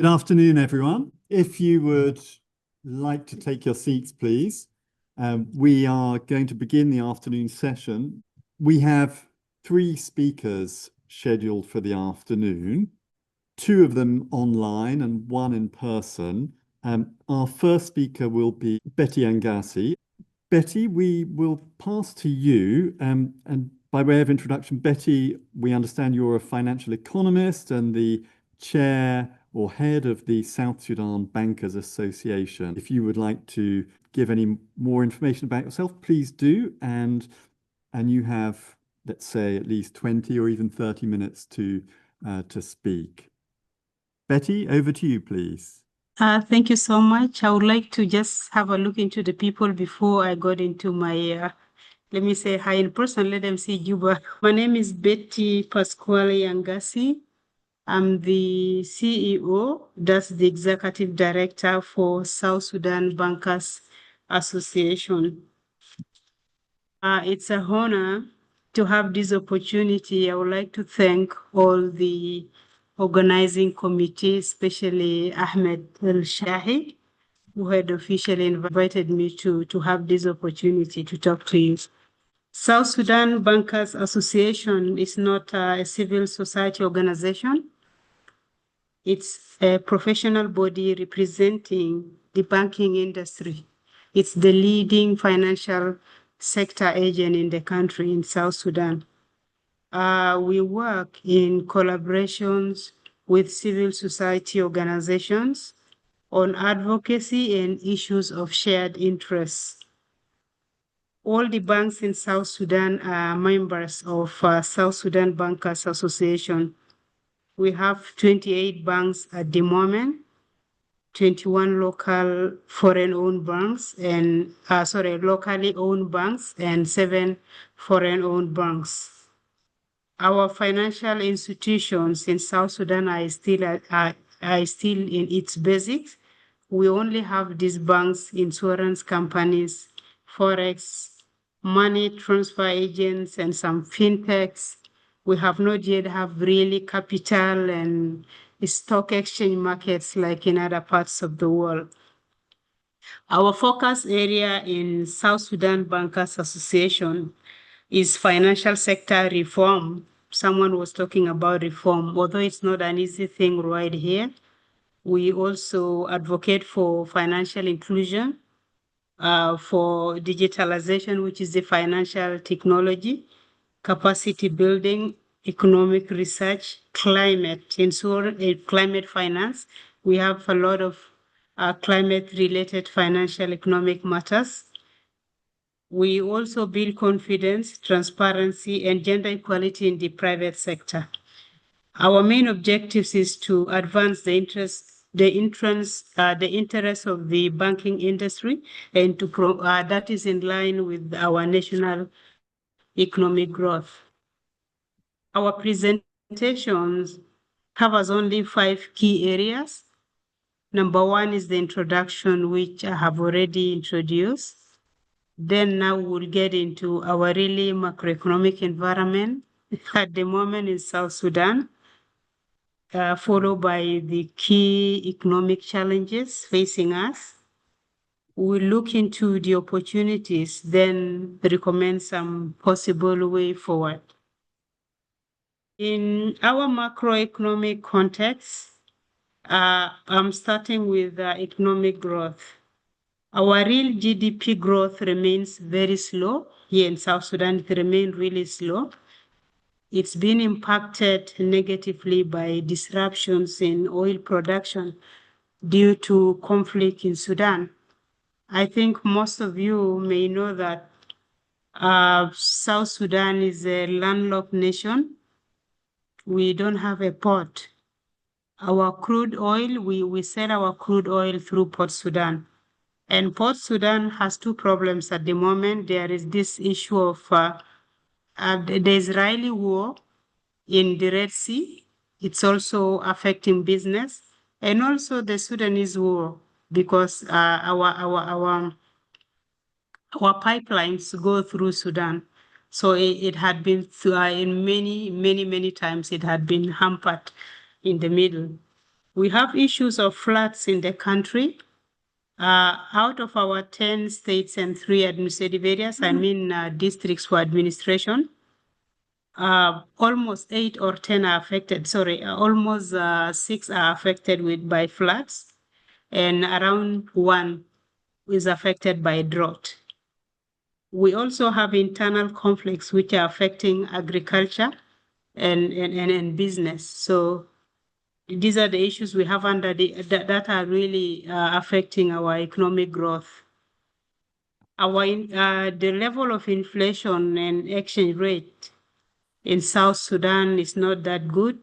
Good afternoon, everyone. If you would like to take your seats, please. We are going to begin the afternoon session. We have 3 speakers scheduled for the afternoon, 2 of them online and 1 in person. Our first speaker will be Betty Angasi. Betty, we will pass to you. And by way of introduction, Betty, we understand you're a financial economist and the chair or head of the South Sudan Bankers Association. If you would like to give any more information about yourself, please do. And you have, let's say, at least 20 or even 30 minutes to speak. Betty, over to you, please. Thank you so much. I would like to just have a look into the people before I got into my, let me say hi in person, let them see Juba. My name is Betty Pasquale Angasi. I'm the CEO, that's the Executive Director for South Sudan Bankers Association. It's an honor to have this opportunity. I would like to thank all the organizing committee, especially Ahmed Al-Shahi, who had officially invited me to have this opportunity to talk to you. South Sudan Bankers Association is not a civil society organization. It's a professional body representing the banking industry. It's the leading financial sector agent in the country, in South Sudan. We work in collaborations with civil society organizations on advocacy and issues of shared interests. All the banks in South Sudan are members of South Sudan Bankers Association. We have 28 banks at the moment, 21 local foreign-owned banks and, locally owned banks and 7 foreign-owned banks. Our financial institutions in South Sudan are still in its basics. We only have these banks, insurance companies, forex, money transfer agents, and some fintechs. We have not yet have really capital and stock exchange markets like in other parts of the world. Our focus area in South Sudan Bankers Association is financial sector reform. Someone was talking about reform, although it's not an easy thing right here. We also advocate for financial inclusion, for digitalization, which is the financial technology, capacity building, economic research, climate finance. We have a lot of climate-related financial economic matters. We also build confidence, transparency, and gender equality in the private sector. Our main objectives is to advance the interests of the banking industry, and that is in line with our national economic growth. Our presentations covers only 5 key areas. Number 1 is the introduction, which I have already introduced. Then now we'll get into our really macroeconomic environment at the moment in South Sudan, followed by the key economic challenges facing us. We'll look into the opportunities, then recommend some possible way forward. In our macroeconomic context, I'm starting with economic growth. Our real GDP growth remains very slow. Here in South Sudan, it remains really slow. It's been impacted negatively by disruptions in oil production due to conflict in Sudan. I think most of you may know that South Sudan is a landlocked nation. We don't have a port. Our crude oil, we sell our crude oil through Port Sudan. And Port Sudan has 2 problems at the moment. There is this issue of the Israeli war in the Red Sea. It's also affecting business, and also the Sudanese war, because our pipelines go through Sudan. So it had been in many times it had been hampered in the middle. We have issues of floods in the country. Out of our 10 states and 3 administrative areas, districts for administration, almost 8 or 10 are affected. Almost 6 are affected by floods, and around 1 is affected by drought. We also have internal conflicts which are affecting agriculture and business. So these are the issues we have that are really affecting our economic growth. The level of inflation and exchange rate in South Sudan is not that good.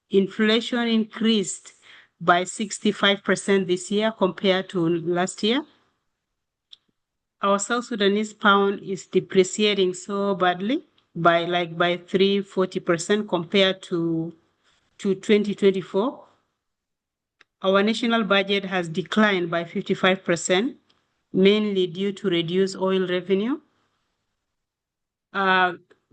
Inflation increased by 65% this year compared to last year. Our South Sudanese pound is depreciating so badly by 340% compared to 2024. Our national budget has declined by 55%, mainly due to reduced oil revenue.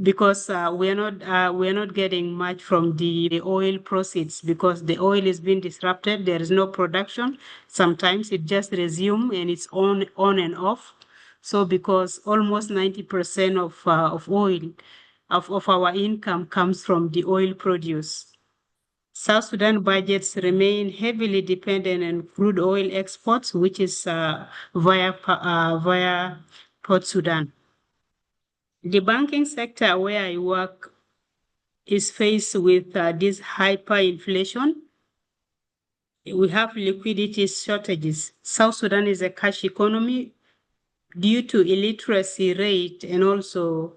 Because we're not getting much from the oil proceeds because the oil is being disrupted. There is no production. Sometimes it just resumes and it's on and off. So because almost 90% of our income comes from the oil produce. South Sudan budgets remain heavily dependent on crude oil exports, which is via Port Sudan. The banking sector where I work is faced with this hyperinflation. We have liquidity shortages. South Sudan is a cash economy due to illiteracy rate and also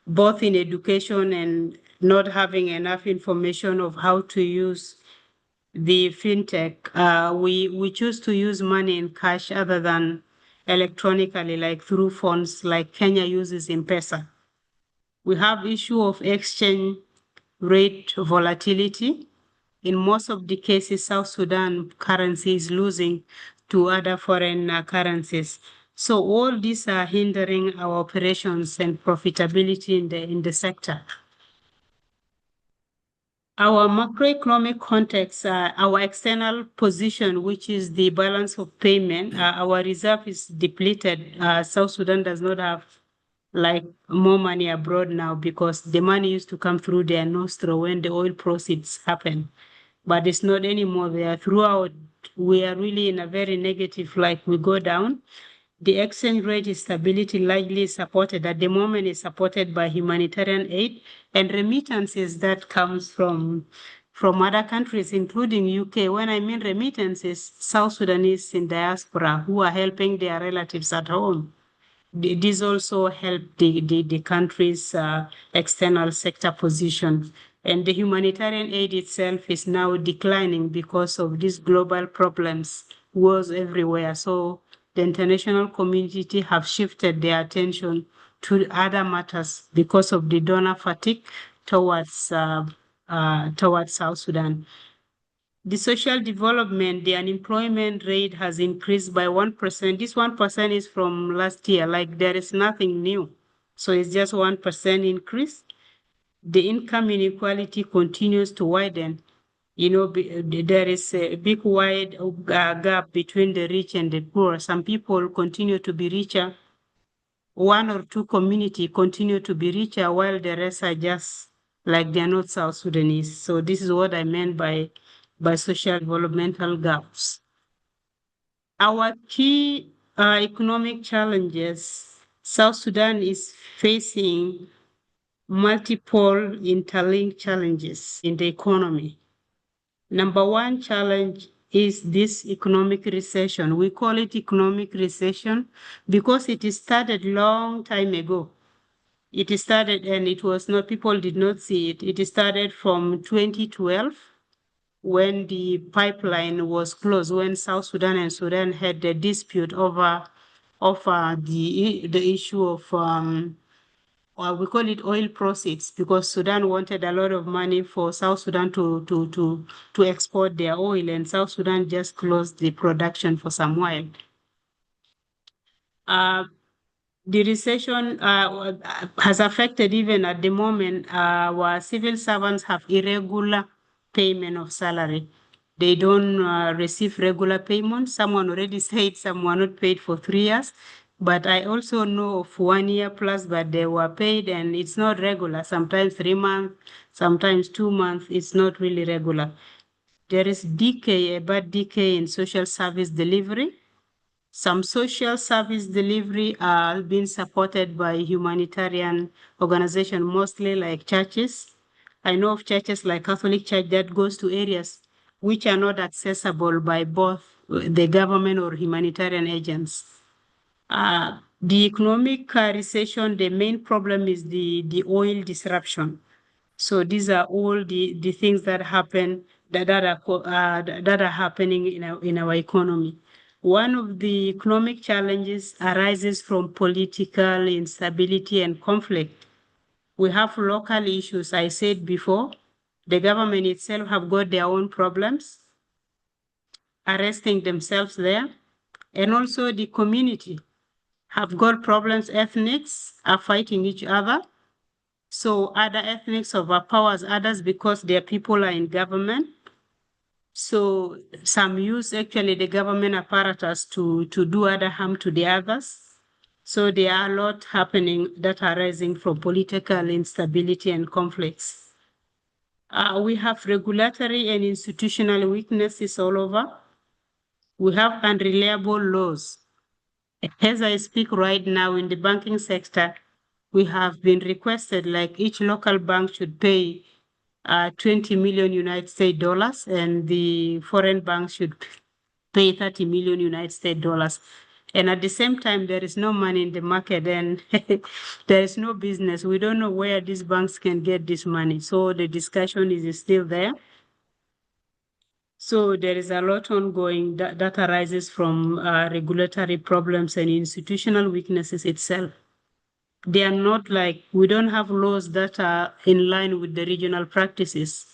both in education and not having enough information of how to use the fintech. We choose to use money in cash other than electronically, like through phones, like Kenya uses M-Pesa. We have issue of exchange rate volatility. In most of the cases, South Sudan currency is losing to other foreign currencies. So all these are hindering our operations and profitability in the sector. Our macroeconomic context, our external position, which is the balance of payment, our reserve is depleted. South Sudan does not have more money abroad now because the money used to come through their nostril when the oil proceeds happen. But it's not anymore there. Throughout, we are really in a very negative, we go down. The exchange rate stability largely supported at the moment is supported by humanitarian aid and remittances that comes from other countries, including UK. When I mean remittances, South Sudanese in diaspora who are helping their relatives at home. This also helped the country's external sector position. And the humanitarian aid itself is now declining because of these global problems, wars everywhere. So the international community have shifted their attention to other matters because of the donor fatigue towards South Sudan. The social development, the unemployment rate has increased by 1%. This 1% is from last year, there is nothing new. So it's just 1% increase. The income inequality continues to widen. There is a big wide gap between the rich and the poor. Some people continue to be richer. 1 or 2 communities continue to be richer while the rest are just they're not South Sudanese. So this is what I meant by social developmental gaps. Our key economic challenges, South Sudan is facing multiple interlinked challenges in the economy. Number 1 challenge is this economic recession. We call it economic recession because it started long time ago. It started and people did not see it. It started from 2012 when the pipeline was closed, when South Sudan and Sudan had a dispute over the issue of we call it oil proceeds because Sudan wanted a lot of money for South Sudan to export their oil, and South Sudan just closed the production for some while. The recession has affected even at the moment our civil servants have irregular payment of salary. They don't receive regular payment. Someone already said some were not paid for 3 years, but I also know of 1 year plus, but they were paid and it's not regular. Sometimes 3 months, sometimes 2 months. It's not really regular. There is decay, a bad decay in social service delivery. Some social service delivery are being supported by humanitarian organizations, mostly like churches. I know of churches like Catholic Church that goes to areas which are not accessible by both the government or humanitarian agents. The economic recession, the main problem is the oil disruption. So these are all the things that happen that are happening in our economy. One of the economic challenges arises from political instability and conflict. We have local issues. I said before, the government itself have got their own problems, arresting themselves there, and also the community have got problems. Ethnics are fighting each other. So other ethnics overpowers others because their people are in government. So some use actually the government apparatus to do other harm to the others. So there are a lot happening that are arising from political instability and conflicts. We have regulatory and institutional weaknesses all over. We have unreliable laws. As I speak right now in the banking sector, we have been requested like each local bank should pay 20 million United States dollars and the foreign banks should pay 30 million United States dollars. And at the same time, there is no money in the market and there is no business. We don't know where these banks can get this money. So the discussion is still there. So there is a lot ongoing that arises from regulatory problems and institutional weaknesses itself. They are not like, we don't have laws that are in line with the regional practices.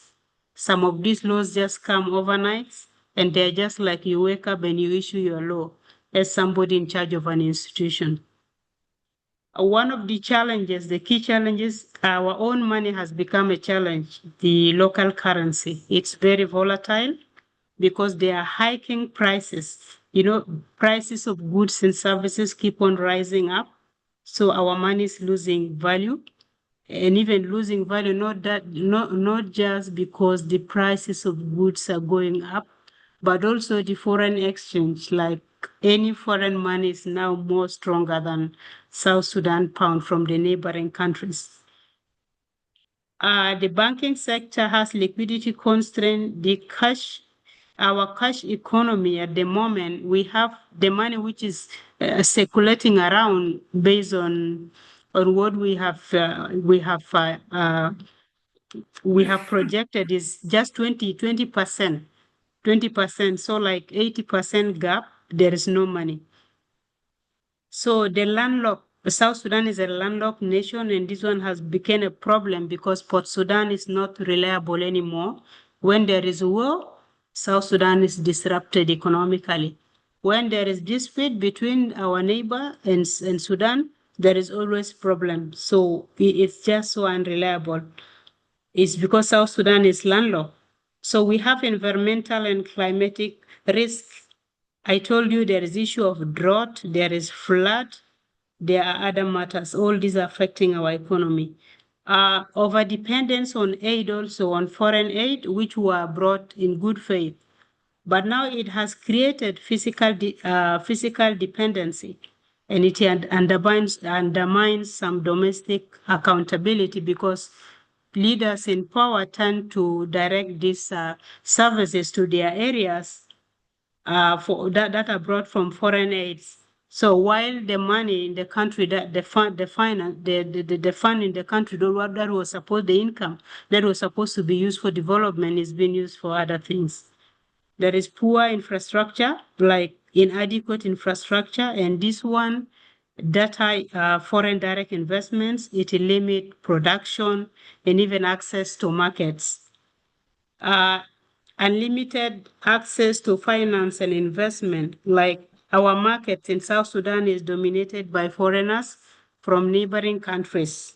Some of these laws just come overnight and they're just like you wake up and you issue your law as somebody in charge of an institution. One of the challenges, the key challenges, our own money has become a challenge, the local currency. It's very volatile because they are hiking prices. You know, prices of goods and services keep on rising up. So our money is losing value, and even losing value, not just because the prices of goods are going up, but also the foreign exchange. Like any foreign money is now more stronger than South Sudan pound from the neighboring countries. The banking sector has liquidity constraint. Our cash economy at the moment, we have the money which is circulating around based on what we have projected is just 20%. 20%. So like 80% gap, there is no money. So South Sudan is a landlocked nation, and this one has become a problem because Port Sudan is not reliable anymore. When there is war, South Sudan is disrupted economically. When there is dispute between our neighbor and Sudan, there is always problem. So it's just so unreliable. It's because South Sudan is landlocked. So we have environmental and climatic risks. I told you there is issue of drought, there is flood, there are other matters. All these are affecting our economy. Over dependence on aid, also on foreign aid, which were brought in good faith. But now it has created physical dependency, and it undermines some domestic accountability because leaders in power tend to direct these services to their areas that are brought from foreign aids. So while the money in the country, the fund in the country, that was supposed, the income that was supposed to be used for development is being used for other things. There is poor infrastructure, like inadequate infrastructure, and this one, foreign direct investments, it limits production and even access to markets. Unlimited access to finance and investment, like our market in South Sudan is dominated by foreigners from neighboring countries.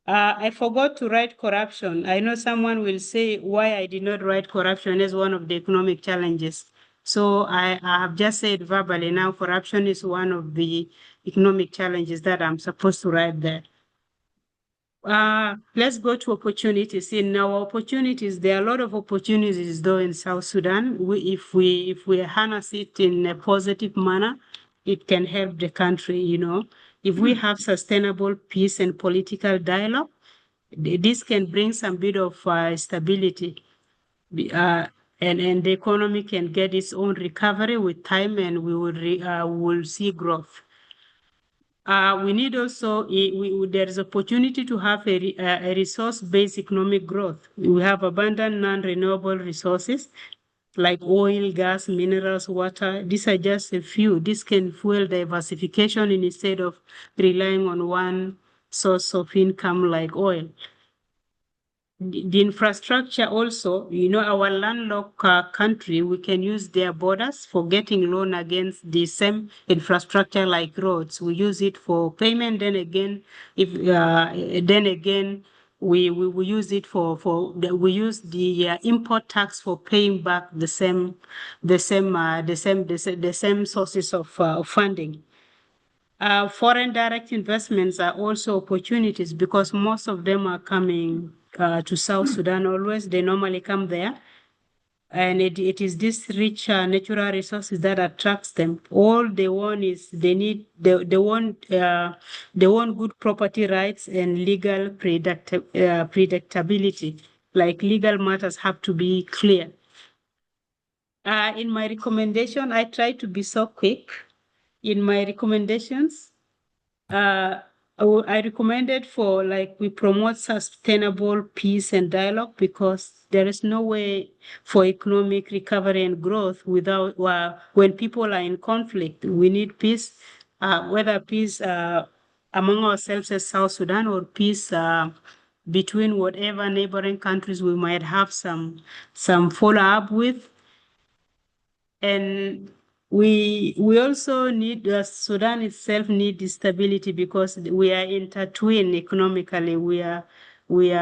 I forgot to write corruption. I know someone will say why I did not write corruption as one of the economic challenges. So I have just said verbally now corruption is one of the economic challenges that I'm supposed to write there. Let's go to opportunities. In our opportunities, there are a lot of opportunities though in South Sudan. If we harness it in a positive manner, it can help the country, you know. If we have sustainable peace and political dialogue, this can bring some bit of stability. And the economy can get its own recovery with time, and we will see growth. We need also, there is opportunity to have a resource-based economic growth. We have abundant non-renewable resources like oil, gas, minerals, water. These are just a few. This can fuel diversification instead of relying on one source of income like oil. The infrastructure also, you know, our landlocked country, we can use their borders for getting loan against the same infrastructure like roads. We use it for payment. Then again, we use it we use the import tax for paying back the same sources of funding. Foreign direct investments are also opportunities because most of them are coming to South Sudan always. They normally come there. And it is this rich natural resources that attracts them. All they want is they want good property rights and legal predictability. Like legal matters have to be clear. In my recommendation, I try to be so quick. In my recommendations, I recommended for we promote sustainable peace and dialogue because there is no way for economic recovery and growth without when people are in conflict. We need peace, whether peace among ourselves as South Sudan or peace between whatever neighboring countries we might have some follow up with. And we also need Sudan itself need stability because we are intertwined economically. We are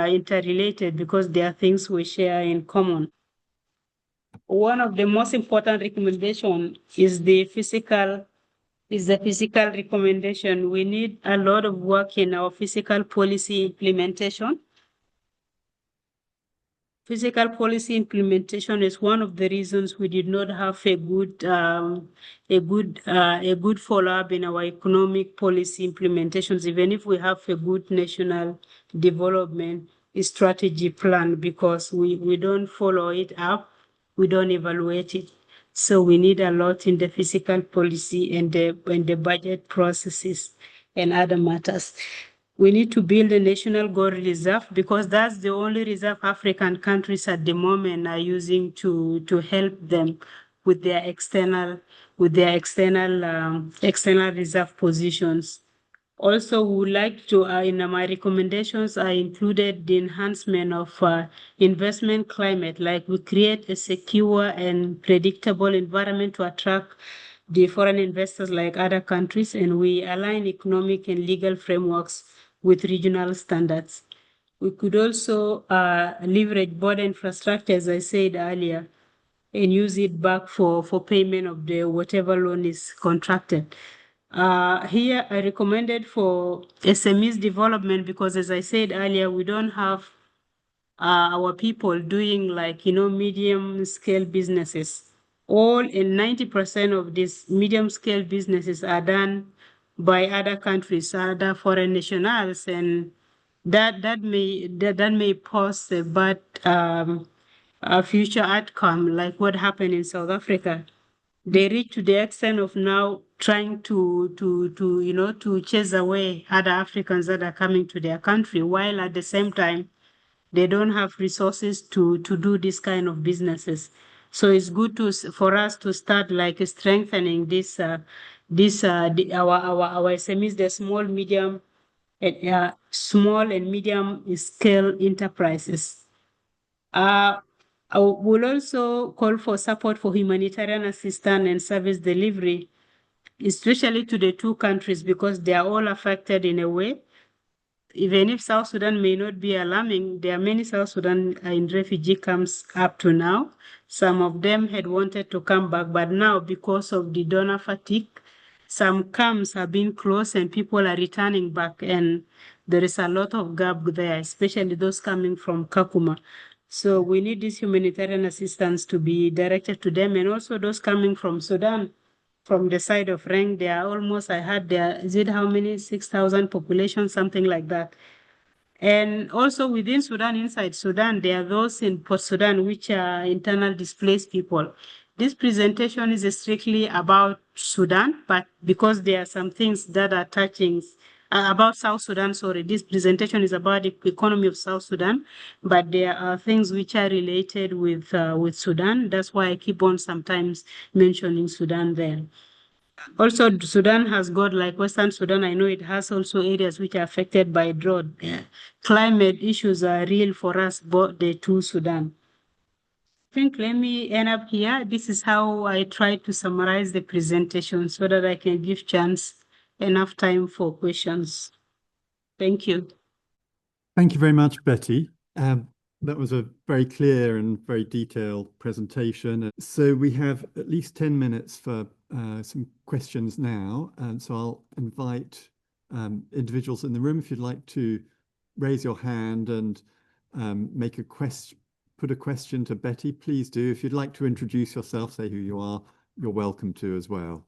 interrelated because there are things we share in common. One of the most important recommendation is the physical recommendation. We need a lot of work in our fiscal policy implementation. Fiscal policy implementation is one of the reasons we did not have a good follow-up in our economic policy implementations, even if we have a good national development strategy plan, because we don't follow it up, we don't evaluate it. So we need a lot in the fiscal policy and the budget processes and other matters. We need to build a national gold reserve because that's the only reserve African countries at the moment are using to help them with their external reserve positions. Also, we would like to, in my recommendations, I included the enhancement of investment climate, like we create a secure and predictable environment to attract the foreign investors like other countries, and we align economic and legal frameworks with regional standards. We could also leverage border infrastructure, as I said earlier, and use it back for payment of the whatever loan is contracted. Here I recommended for SMEs development because, as I said earlier, we don't have our people doing medium scale businesses. All in 90% of these medium scale businesses are done by other countries, other foreign nationals, and that may pose a bad a future outcome, like what happened in South Africa. They reach to the extent of now trying to chase away other Africans that are coming to their country, while at the same time they don't have resources to do this kind of businesses. So it's good for us to start strengthening our SMEs, the small and medium scale enterprises. I will also call for support for humanitarian assistance and service delivery, especially to the two countries because they are all affected in a way. even if South Sudan may not be alarming, there are many South Sudan in refugee camps up to now. Some of them had wanted to come back, but now because of the donor fatigue, some camps have been closed and people are returning back, and there is a lot of gap there, especially those coming from Kakuma. So we need this humanitarian assistance to be directed to them, and also those coming from Sudan. From the side of Reng, there are almost, I heard there, is it how many? 6,000 population, something like that. And also within Sudan, inside Sudan, there are those in Port Sudan, which are internal displaced people. This presentation is strictly about Sudan, but because there are some things that are touching about South Sudan, sorry, this presentation is about the economy of South Sudan, but there are things which are related with Sudan. That's why I keep on sometimes mentioning Sudan there. Also, Sudan has got, like Western Sudan, I know it has also areas which are affected by drought. Climate issues are real for us, both the two Sudan. I think let me end up here. This is how I try to summarize the presentation so that I can give enough time for questions. Thank you. Thank you very much, Betty. That was a very clear and very detailed presentation. So we have at least 10 minutes for some questions now. So I'll invite individuals in the room, if you'd like to raise your hand and make a question, put a question to Betty, please do. If you'd like to introduce yourself, say who you are, you're welcome to as well.